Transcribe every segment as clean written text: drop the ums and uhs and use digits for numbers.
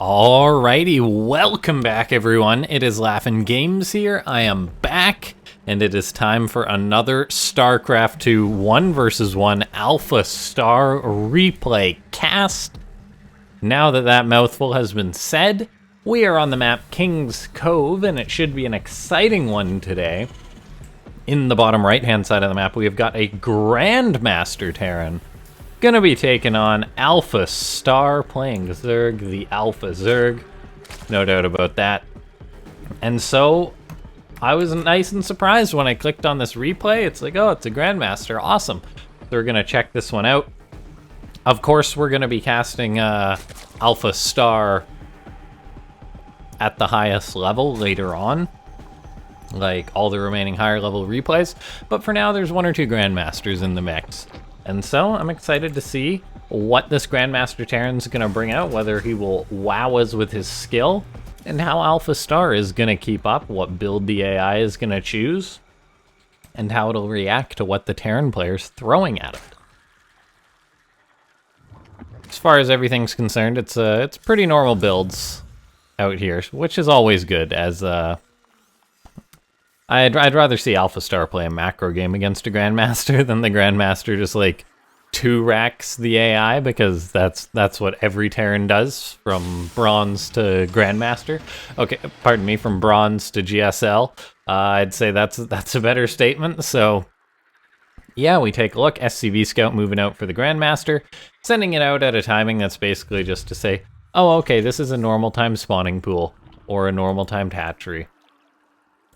Alrighty, welcome back everyone. It is LaughNgamez here. I am back, and it is time for another Starcraft 2 1 vs 1 AlphaStar replay cast. Now that that mouthful has been said, we are on the map King's Cove, and it should be an exciting one today. In the bottom right-hand side of the map, we have got a Grandmaster Terran. Gonna be taking on AlphaStar, playing Zerg, the Alpha Zerg. No doubt about that. And so, I was nice and surprised when I clicked on this replay. It's like, oh, it's a Grandmaster, awesome. So we're gonna check this one out. Of course, we're gonna be casting AlphaStar at the highest level later on, like all the remaining higher level replays. But for now, there's one or two Grandmasters in the mix. And so I'm excited to see what this Grandmaster Terran's gonna bring out, whether he will wow us with his skill, and how AlphaStar is gonna keep up, what build the AI is gonna choose, and how it'll react to what the Terran player's throwing at it. As far as everything's concerned, it's pretty normal builds out here, which is always good, as I'd rather see AlphaStar play a macro game against a Grandmaster than the Grandmaster just like 2-racks the AI, because that's what every Terran does, from Bronze to Grandmaster. Okay, pardon me, from Bronze to GSL. I'd say that's a better statement. So yeah, we take a look. SCV Scout moving out for the Grandmaster, sending it out at a timing that's basically just to say, oh, okay, this is a normal time spawning pool or a normal timed hatchery.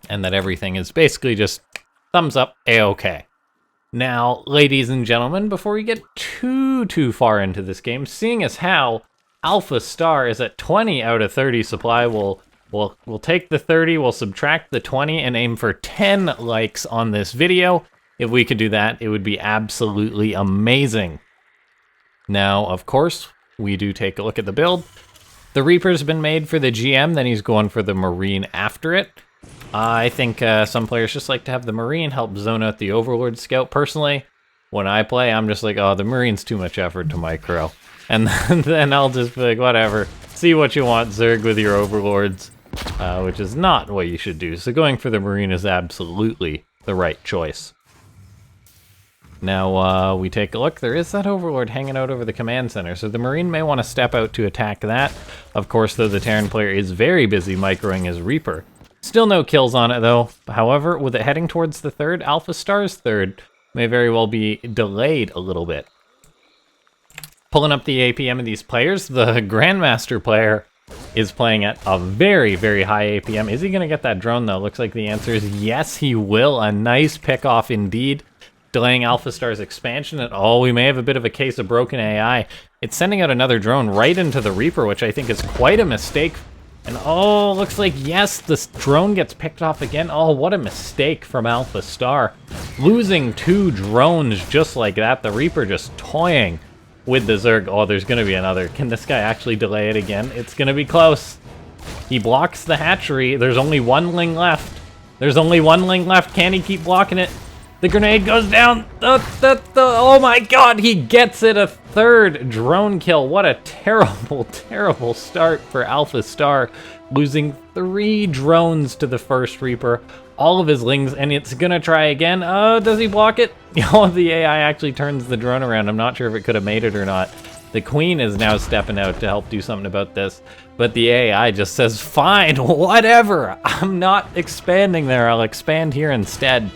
And that everything is basically just thumbs up, A-okay. Now, ladies and gentlemen, before we get too far into this game, seeing as how AlphaStar is at 20 out of 30 supply, we'll take the 30, we'll subtract the 20, and aim for 10 likes on this video. If we could do that, it would be absolutely amazing. Now, of course, we do take a look at the build. The Reaper's been made for the GM, then he's going for the Marine after it. I think some players just like to have the Marine help zone out the Overlord Scout. Personally, when I play, I'm just like, oh, the Marine's too much effort to micro. And then I'll just be like, whatever, see what you want, Zerg, with your Overlords, which is not what you should do. So going for the Marine is absolutely the right choice. Now, we take a look. There is that Overlord hanging out over the command center, so the Marine may want to step out to attack that. Of course, though, the Terran player is very busy microing his Reaper. Still no kills on it, though. However, with it heading towards the third, AlphaStar's third may very well be delayed a little bit. Pulling up the APM of these players, the Grandmaster player is playing at a very high APM. Is he going to get that drone, though? Looks like the answer is yes, he will. A nice pick-off indeed, delaying AlphaStar's expansion. And oh, we may have a bit of a case of broken AI. It's sending out another drone right into the Reaper, which I think is quite a mistake. And oh, looks like, yes, this drone gets picked off again. Oh, what a mistake from AlphaStar. Losing 2 drones just like that. The Reaper just toying with the Zerg. Oh, there's going to be another. Can this guy actually delay it again? It's going to be close. He blocks the hatchery. There's only 1 Ling left. There's only 1 Ling left. Can he keep blocking it? The grenade goes down. Oh my god, he gets it. A 3rd drone kill. What a terrible start for AlphaStar. Losing 3 drones to the first Reaper. All of his Lings, and it's gonna try again. Oh, does he block it? Oh, the AI actually turns the drone around. I'm not sure if it could have made it or not. The Queen is now stepping out to help do something about this. But the AI just says, fine, whatever. I'm not expanding there. I'll expand here instead.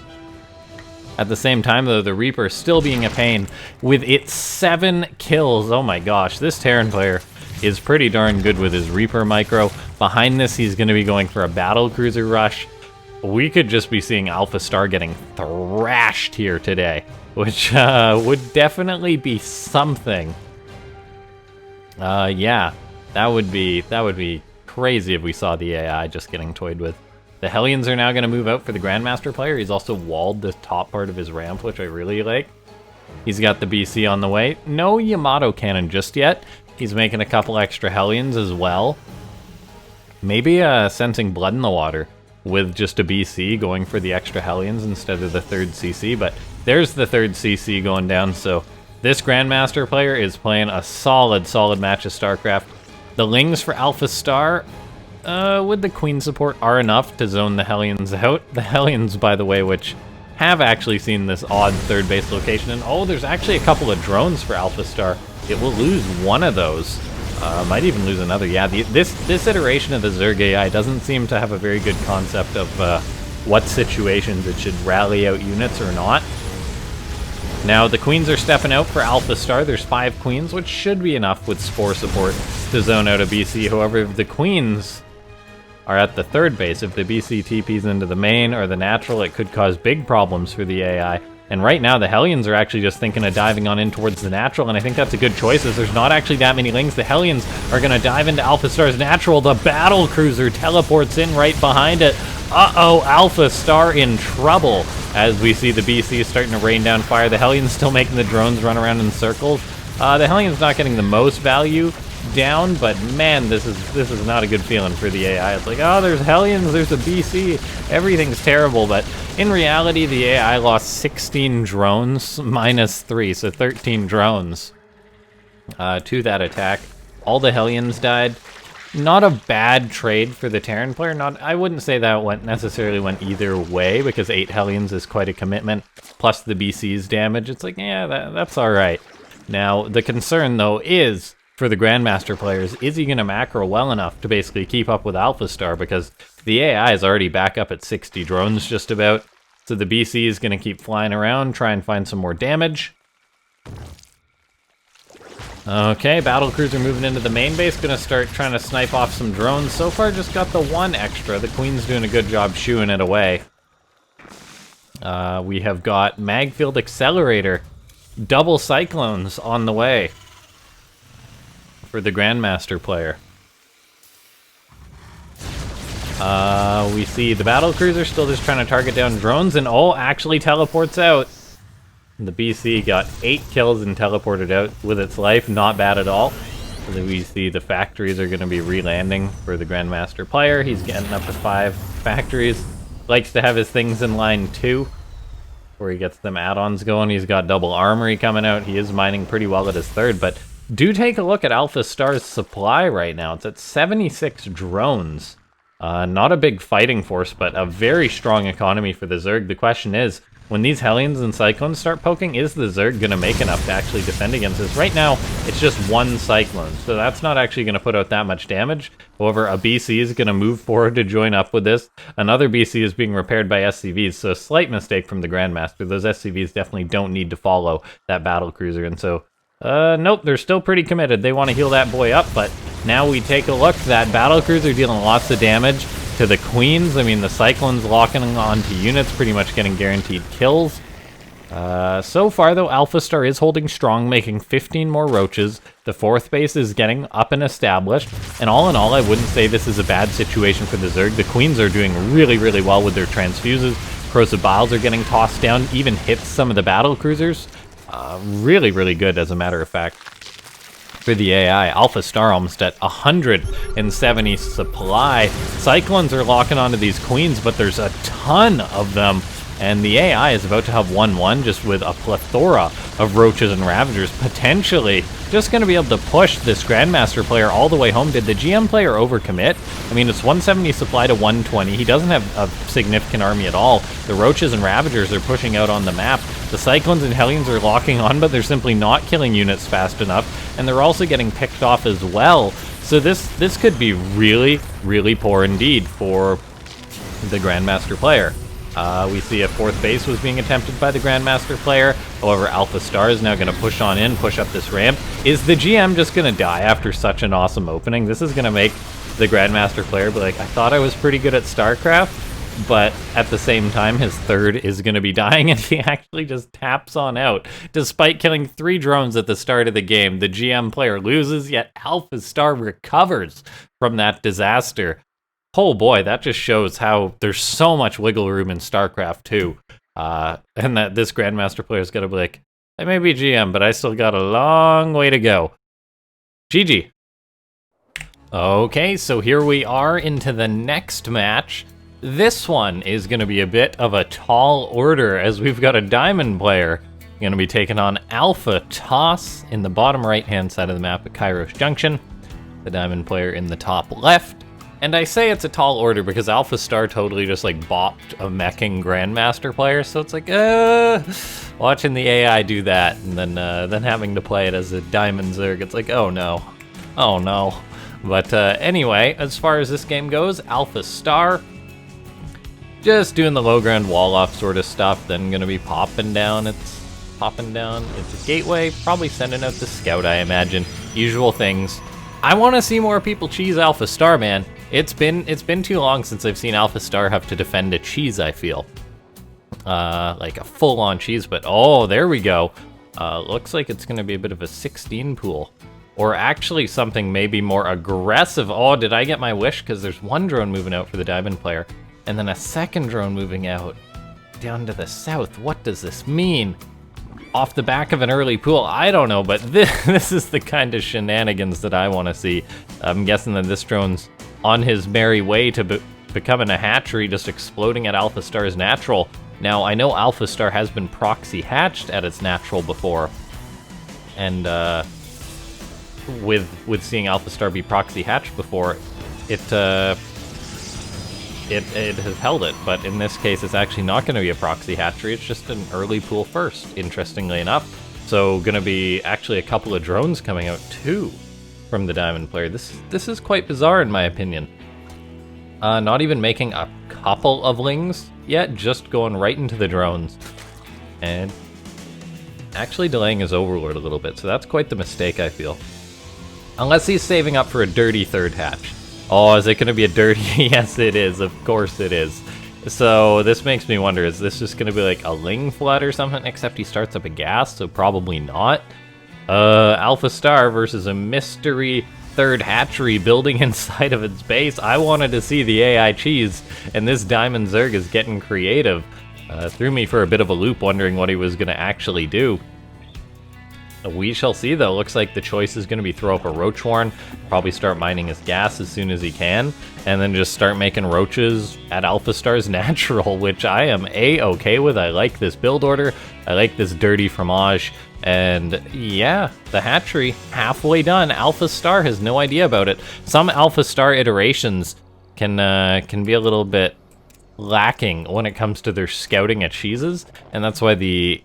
At the same time, though, the Reaper still being a pain with its 7 kills. Oh my gosh, this Terran player is pretty darn good with his Reaper micro. Behind this, he's going to be going for a battlecruiser rush. We could just be seeing AlphaStar getting thrashed here today, which would definitely be something. Yeah, that would be crazy if we saw the AI just getting toyed with. The Hellions are now going to move out for the Grandmaster player. He's also walled the top part of his ramp, which I really like. He's got the BC on the way. No Yamato cannon just yet. He's making a couple extra Hellions as well. Maybe sensing blood in the water with just a BC going for the extra Hellions instead of the 3rd CC. But there's the 3rd CC going down, so this Grandmaster player is playing a solid match of Starcraft. The Lings for AlphaStar, with the Queen support, are enough to zone the Hellions out. The Hellions, by the way, which have actually seen this odd third base location, and oh, there's actually a couple of drones for AlphaStar. It will lose one of those. Might even lose another. Yeah, this iteration of the Zerg AI doesn't seem to have a very good concept of what situations it should rally out units or not. Now, the Queens are stepping out for AlphaStar. There's 5 Queens, which should be enough with Spore support to zone out a BC. However, if the Queens are at the third base, if the BC TPs into the main or the natural, it could cause big problems for the AI. And right now, the Hellions are actually just thinking of diving on in towards the natural, and I think that's a good choice, as there's not actually that many Lings. The Hellions are going to dive into AlphaStar's natural. The Battle Cruiser teleports in right behind it. Uh-oh, AlphaStar in trouble, as we see the BC starting to rain down fire. The Hellions still making the drones run around in circles. The Hellions not getting the most value down, but man, this is not a good feeling for the AI. It's like, oh, there's Hellions, there's a BC, everything's terrible, but in reality, the AI lost 16 drones minus 3, so 13 drones to that attack. All the Hellions died. Not a bad trade for the Terran player. I wouldn't say that necessarily went either way, because 8 Hellions is quite a commitment, plus the BC's damage. It's like, yeah, that's all right. Now, the concern, though, is for the Grandmaster players, is he going to macro well enough to basically keep up with AlphaStar? Because the AI is already back up at 60 drones just about, so the BC is going to keep flying around, try and find some more damage. Okay, Battlecruiser moving into the main base, going to start trying to snipe off some drones. So far, just got the 1 extra. The Queen's doing a good job shooing it away. We have got Magfield Accelerator, double Cyclones on the way for the Grandmaster player. We see the Battlecruiser still just trying to target down drones, and oh, actually teleports out. The BC got 8 kills and teleported out with its life. Not bad at all. So we see the factories are going to be re-landing for the Grandmaster player. He's getting up to 5 factories. Likes to have his things in line too, where he gets them add-ons going. He's got double armory coming out. He is mining pretty well at his third, but do take a look at AlphaStar's supply right now. It's at 76 drones. Not a big fighting force, but a very strong economy for the Zerg. The question is, when these Hellions and Cyclones start poking, is the Zerg going to make enough to actually defend against this? Right now, it's just 1 Cyclone, so that's not actually going to put out that much damage. However, a BC is going to move forward to join up with this. Another BC is being repaired by SCVs, so a slight mistake from the Grandmaster. Those SCVs definitely don't need to follow that Battlecruiser, and so nope, they're still pretty committed. They want to heal that boy up, but now we take a look. That Battlecruiser dealing lots of damage to the Queens. I mean, the Cyclones locking onto units, pretty much getting guaranteed kills. So far, though, AlphaStar is holding strong, making 15 more roaches. The 4th base is getting up and established. And all in all, I wouldn't say this is a bad situation for the Zerg. The Queens are doing really, really well with their transfuses. Corrosive Biles are getting tossed down, even hits some of the Battlecruisers. Really, really good, as a matter of fact, for the AI. AlphaStar almost at 170 supply. Cyclones are locking onto these Queens, but there's a ton of them. And the AI is about to have 1-1 just with a plethora of Roaches and Ravagers, potentially just going to be able to push this Grandmaster player all the way home. Did the GM player overcommit? I mean, it's 170 supply to 120. He doesn't have a significant army at all. The Roaches and Ravagers are pushing out on the map. The Cyclones and Hellions are locking on, but they're simply not killing units fast enough. And they're also getting picked off as well. So this could be really, really poor indeed for the Grandmaster player. We see a 4th base was being attempted by the Grandmaster player. However, AlphaStar is now going to push on in, push up this ramp. Is the GM just going to die after such an awesome opening? This is going to make the Grandmaster player be like, I thought I was pretty good at Starcraft, but at the same time, his 3rd is going to be dying, and he actually just taps on out. Despite killing 3 drones at the start of the game, the GM player loses, yet AlphaStar recovers from that disaster. Oh boy, that just shows how there's so much wiggle room in StarCraft 2. And that this Grandmaster player's got to be like, I may be GM, but I still got a long way to go. GG. Okay, so here we are into the next match. This one is going to be a bit of a tall order, as we've got a Diamond player going to be taking on Alpha Toss in the bottom right-hand side of the map at Kairos Junction. the Diamond player in the top left. And I say it's a tall order because AlphaStar totally just like bopped a meching Grandmaster player, so it's like, watching the AI do that and then having to play it as a Diamond Zerg, it's like, oh no. But anyway, as far as this game goes, AlphaStar, just doing the low ground wall off sort of stuff, then gonna be popping down its gateway, probably sending out the scout, I imagine. Usual things. I want to see more people cheese AlphaStar, man. It's been too long since I've seen AlphaStar have to defend a cheese, I feel. Like a full-on cheese, but oh, there we go. Looks like it's gonna be a bit of a 16 pool. Or actually something maybe more aggressive. Oh, did I get my wish? Because there's one drone moving out for the Diamond player, and then a second drone moving out down to the south. What does this mean? Off the back of an early pool? I don't know, but this is the kind of shenanigans that I want to see. I'm guessing that this drone's on his merry way to becoming a hatchery, just exploding at AlphaStar's natural. Now, I know AlphaStar has been proxy hatched at its natural before, and with seeing AlphaStar be proxy hatched before, it has held it, but in this case it's actually not going to be a proxy hatchery, it's just an early pool first, interestingly enough. So going to be actually a couple of drones coming out too from the Diamond player. This is quite bizarre in my opinion. Not even making a couple of lings yet, just going right into the drones. And actually delaying his overlord a little bit, so that's quite the mistake, I feel. Unless he's saving up for a dirty third hatch. Oh, is it going to be a dirty? Yes, it is. Of course it is. So this makes me wonder, is this just going to be like a ling flood or something? Except he starts up a gas, so probably not. AlphaStar versus a mystery third hatchery building inside of its base. I wanted to see the AI cheese, and this Diamond Zerg is getting creative. Threw me for a bit of a loop, wondering what he was going to actually do. We shall see, though. Looks like the choice is going to be throw up a roach warren, probably start mining his gas as soon as he can, and then just start making roaches at AlphaStar's natural, which I am A-okay with. I like this build order. I like this dirty fromage. And yeah, the hatchery, halfway done. AlphaStar has no idea about it. Some AlphaStar iterations can be a little bit lacking when it comes to their scouting at cheeses, and that's why the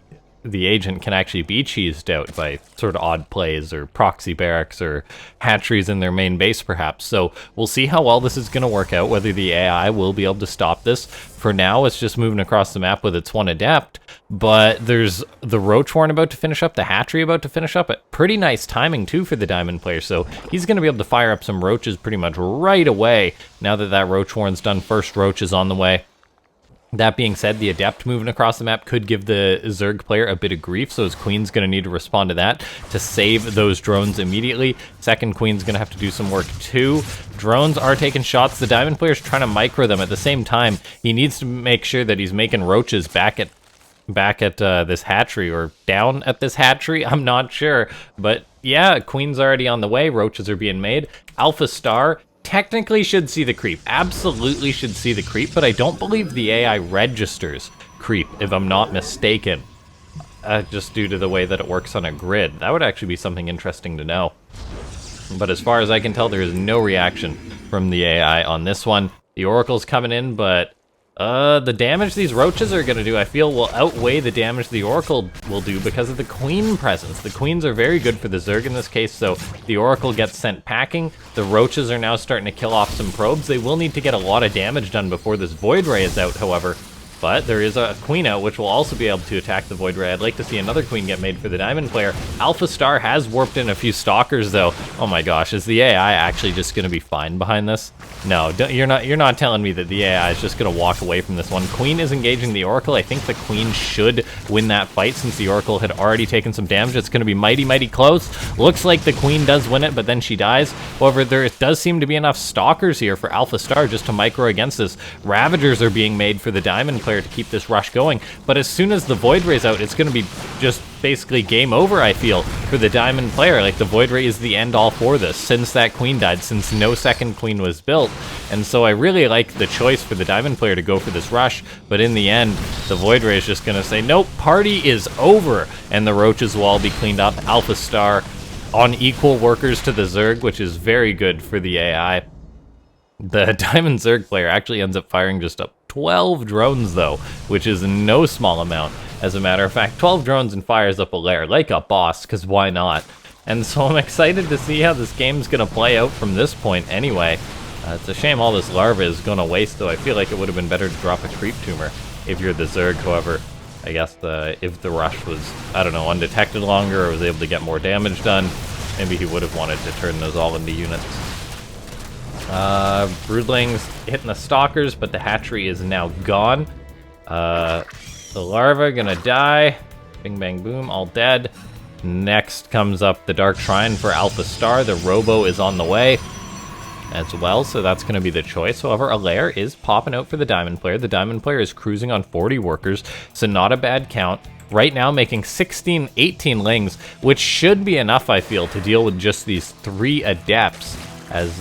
agent can actually be cheesed out by sort of odd plays or proxy barracks or hatcheries in their main base perhaps. So we'll see how well this is going to work out, whether the AI will be able to stop this. For now, it's just moving across the map with its one adept, but there's the roach warren about to finish up, the hatchery about to finish up. Pretty nice timing too for the Diamond player, so he's going to be able to fire up some roaches pretty much right away now that that roach warren's done. First roach is on the way. That being said, the Adept moving across the map could give the Zerg player a bit of grief, so his Queen's going to need to respond to that to save those drones immediately. Second Queen's going to have to do some work too. Drones are taking shots. The Diamond player's trying to micro them. At the same time, he needs to make sure that he's making roaches back at this hatchery, or down at this hatchery. I'm not sure, but yeah, Queen's already on the way. Roaches are being made. AlphaStar technically should see the creep. Absolutely should see the creep, but I don't believe the AI registers creep, if I'm not mistaken. Just due to the way that it works on a grid. That would actually be something interesting to know. But as far as I can tell, there is no reaction from the AI on this one. The Oracle's coming in, but the damage these roaches are going to do, I feel, will outweigh the damage the Oracle will do because of the Queen presence. The Queens are very good for the Zerg in this case, so the Oracle gets sent packing. The roaches are now starting to kill off some probes. They will need to get a lot of damage done before this Void Ray is out, however. But there is a Queen out, which will also be able to attack the Void Ray. I'd like to see another Queen get made for the Diamond player. AlphaStar has warped in a few Stalkers, though. Oh my gosh, is the AI actually just going to be fine behind this? No, you're not telling me that the AI is just going to walk away from this one. Queen is engaging the Oracle. I think the Queen should win that fight since the Oracle had already taken some damage. It's going to be mighty, mighty close. Looks like the Queen does win it, but then she dies. However, there does seem to be enough Stalkers here for AlphaStar just to micro against this. Ravagers are being made for the Diamond player to keep this rush going, but as soon as the Void Ray's out, it's going to be just basically game over, I feel, for the Diamond player. Like, the Void Ray is the end all for this, since that Queen died, since no second Queen was built. And so I really like the choice for the Diamond player to go for this rush, but in the end, the Void Ray is just going to say, nope, party is over, and the roaches will all be cleaned up. AlphaStar, on equal workers to the Zerg, which is very good for the AI. The Diamond Zerg player actually ends up firing just up 12 drones, though, which is no small amount. As a matter of fact, 12 drones and fires up a lair, like a boss, because why not? And so I'm excited to see how this game's going to play out from this point anyway. It's a shame all this larva is going to waste, though. I feel like it would have been better to drop a creep tumor if you're the Zerg. However, I guess if the rush was, I don't know, undetected longer or was able to get more damage done, maybe he would have wanted to turn those all into units. Broodlings hitting the stalkers, but the hatchery is now gone. The larva gonna die. Bing, bang, boom, all dead. Next comes up the Dark Shrine for AlphaStar. The Robo is on the way as well, so that's going to be the choice. However, a lair is popping out for the Diamond player. The Diamond player is cruising on 40 workers, so not a bad count. Right now making 16, 18 lings, which should be enough, I feel, to deal with just these 3 adepts, as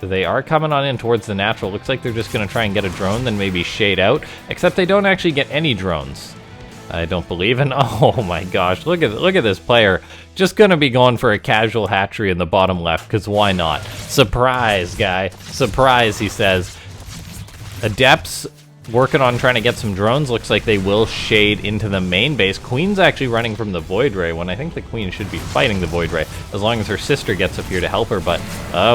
they are coming on in towards the natural. Looks like they're just going to try and get a drone, then maybe shade out, except they don't actually get any drones, I don't believe. And oh my gosh, look at this player. Just gonna be going for a casual hatchery in the bottom left, because why not? Surprise, guy. Surprise, he says. Adepts working on trying to get some drones. Looks like they will shade into the main base. Queen's actually running from the Void Ray, when I think the Queen should be fighting the Void Ray, as long as her sister gets up here to help her. But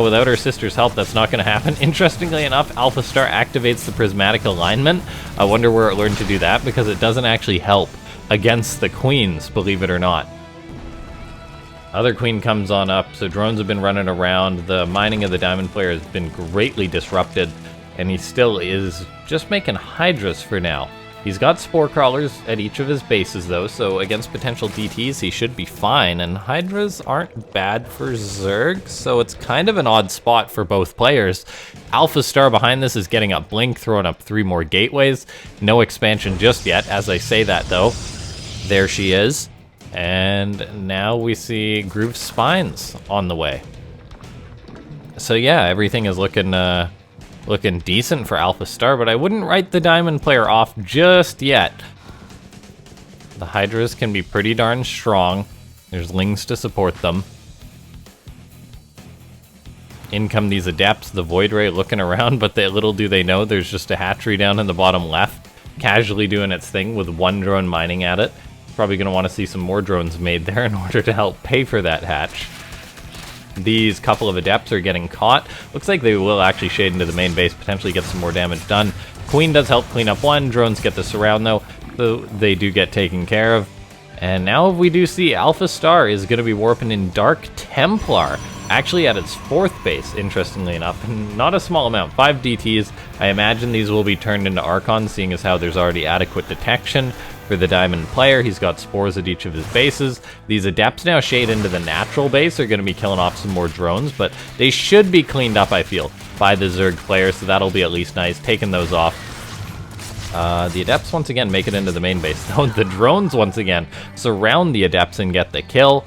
without her sister's help, that's not going to happen. Interestingly enough, AlphaStar activates the Prismatic Alignment. I wonder where it learned to do that, because it doesn't actually help against the Queens, believe it or not. Other Queen comes on up, so drones have been running around. The mining of the Diamond player has been greatly disrupted, and he still is just making Hydras for now. He's got Spore Crawlers at each of his bases, though, so against potential DTs, he should be fine. And Hydras aren't bad for Zerg, so it's kind of an odd spot for both players. AlphaStar behind this is getting up Blink, throwing up 3 more gateways. No expansion just yet. As I say that, though, there she is. And now we see Groove Spines on the way. So yeah, everything is looking decent for AlphaStar, but I wouldn't write the Diamond player off just yet. The Hydras can be pretty darn strong. There's Lings to support them. In come these Adepts, the Void Ray looking around, but little do they know there's just a hatchery down in the bottom left, casually doing its thing with 1 drone mining at it. Probably going to want to see some more drones made there in order to help pay for that hatch. These couple of Adepts are getting caught. Looks like they will actually shade into the main base, potentially get some more damage done. Queen does help clean up 1. Drones get the surround, though, so they do get taken care of. And now we do see AlphaStar is going to be warping in Dark Templar, actually at its 4th base, interestingly enough. Not a small amount, 5 DTs. I imagine these will be turned into Archons, seeing as how there's already adequate detection for the Diamond player. He's got spores at each of his bases. These Adepts now shade into the natural base. They're going to be killing off some more drones, but they should be cleaned up, I feel, by the Zerg player, so that'll be at least nice, taking those off. The Adepts once again make it into the main base, though. The drones once again surround the Adepts and get the kill.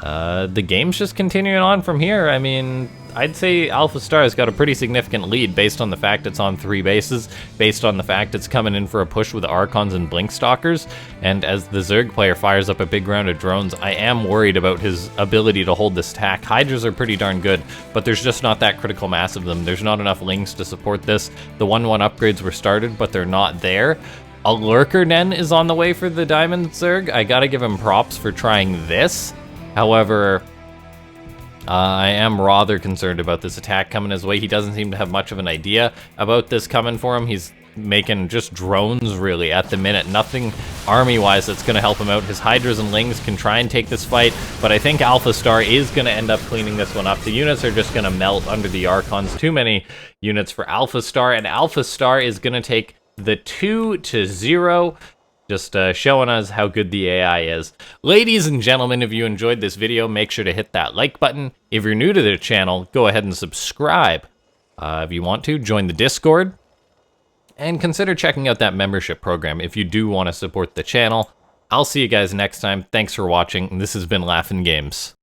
The game's just continuing on from here. I mean, I'd say AlphaStar has got a pretty significant lead based on the fact it's on 3 bases, based on the fact it's coming in for a push with Archons and Blink Stalkers, and as the Zerg player fires up a big round of drones, I am worried about his ability to hold this tack. Hydras are pretty darn good, but there's just not that critical mass of them. There's not enough Lings to support this. The 1-1 upgrades were started, but they're not there. A Lurker Den is on the way for the Diamond Zerg. I gotta give him props for trying this. However, I am rather concerned about this attack coming his way. He doesn't seem to have much of an idea about this coming for him. He's making just drones, really, at the minute. Nothing army-wise that's going to help him out. His Hydras and Lings can try and take this fight, but I think AlphaStar is going to end up cleaning this one up. The units are just going to melt under the Archons. Too many units for AlphaStar, and AlphaStar is going to take the 2-0. Just showing us how good the AI is. Ladies and gentlemen, if you enjoyed this video, make sure to hit that like button. If you're new to the channel, go ahead and subscribe. If you want to, join the Discord. And consider checking out that membership program if you do want to support the channel. I'll see you guys next time. Thanks for watching. This has been LaughNgamez.